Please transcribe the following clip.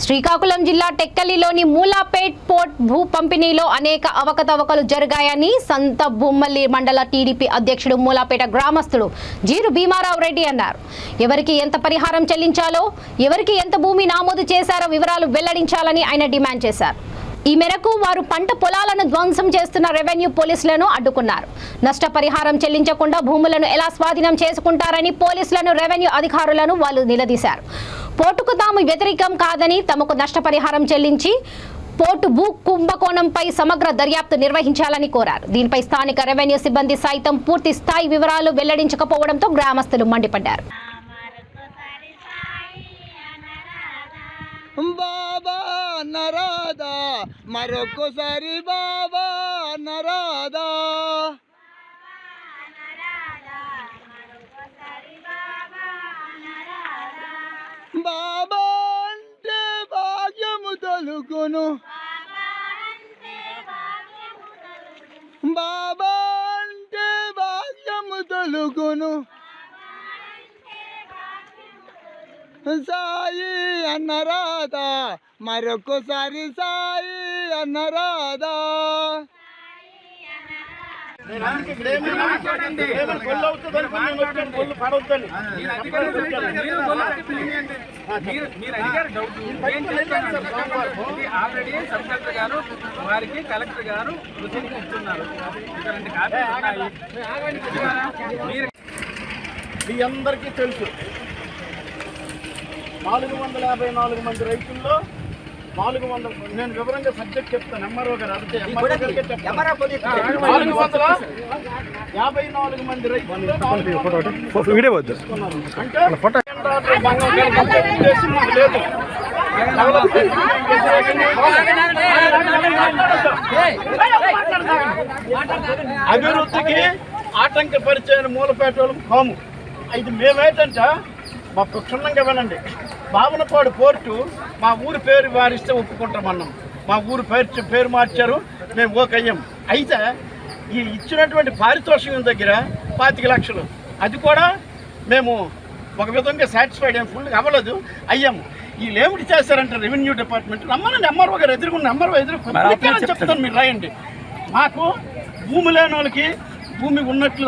శ్రీకాకుళం జిల్లా టెక్కలిలోని మూలాపేట్ పోర్ట్ భూ పంపిణీలో అనేక అవకతవకలు జరిగాయని సంత బొమ్మల్లి మండల టీడీపీ అధ్యక్షుడు మూలాపేట గ్రామస్తుడు జీరు భీమారావు రెడ్డి అన్నారు. ఎవరికి ఎంత పరిహారం చెల్లించాలో, ఎవరికి ఎంత భూమి నమోదు చేశారో వివరాలు వెల్లడించాలని ఆయన డిమాండ్ చేశారు. ఈ మేరకు వారు పంట పొలాలను ధ్వంసం చేస్తున్న రెవెన్యూ పోలీసులను అడ్డుకున్నారు. నష్టపరిహారం చెల్లించకుండా భూములను ఎలా స్వాధీనం చేసుకుంటారని పోలీసులను, రెవెన్యూ అధికారులను వాళ్ళు నిలదీశారు. పోర్టుకు తాము వ్యతిరేకం కాదని, తమకు నష్టపరిహారం చెల్లించి పోర్టు భూ కుంభకోణంపై సమగ్ర దర్యాప్తు నిర్వహించాలని కోరారు. దీనిపై స్థానిక రెవెన్యూ సిబ్బంది సైతం పూర్తి స్థాయి వివరాలు వెల్లడించకపోవడంతో గ్రామస్తులు మండిపడ్డారు. బాబా నరాదా మరొకసారి బాబా నరాదా బాబా అంటే భాగ్యము తలుగును, బాబా అంటే భాగ్యము తలుగును. సాయి అన్నరాదా మరొకసారి సాయి అన్నరాదా. ఆల్రెడీ సబ్ కలెక్టర్ గారు వారికి కలెక్టర్ గారు ఇస్తున్నారు. మీ అందరికీ తెలుసు 454 మంది రైతుల్లో 400 నేను వివరంగా సబ్జెక్ట్ చెప్తాను. ఎంఆర్ఓ గారు అడిగితే 454 మంది రైతుల్లో లేదు. అభివృద్ధికి ఆటంకపరిచే మూలపేట కాము. ఇది మేమేంటంటే మా క్షుణ్ణంగా వినండి. బావనపాడు పోర్టు మా ఊరి పేరు వారిస్తే ఒప్పుకుంటామన్నాం. మా ఊరు పేరు మార్చారు, మేము ఓకయ్యాం. అయితే ఈ ఇచ్చినటువంటి పారితోషికం దగ్గర 25 లక్షలు, అది కూడా మేము ఒక విధంగా సాటిస్ఫైడ్ అయ్యాం. ఫుల్గా అవ్వలేదు, అయ్యాము. వీళ్ళు ఏమిటి చేస్తారంటే రెవెన్యూ డిపార్ట్మెంట్ రమ్మనండి. ఎంఆర్ఓ గారు ఎదుర్కొన్న ఎంఆర్ఓ చెప్తాను, మీరు రాయండి. మాకు భూమి లేని వాళ్ళకి భూమి ఉన్నట్లు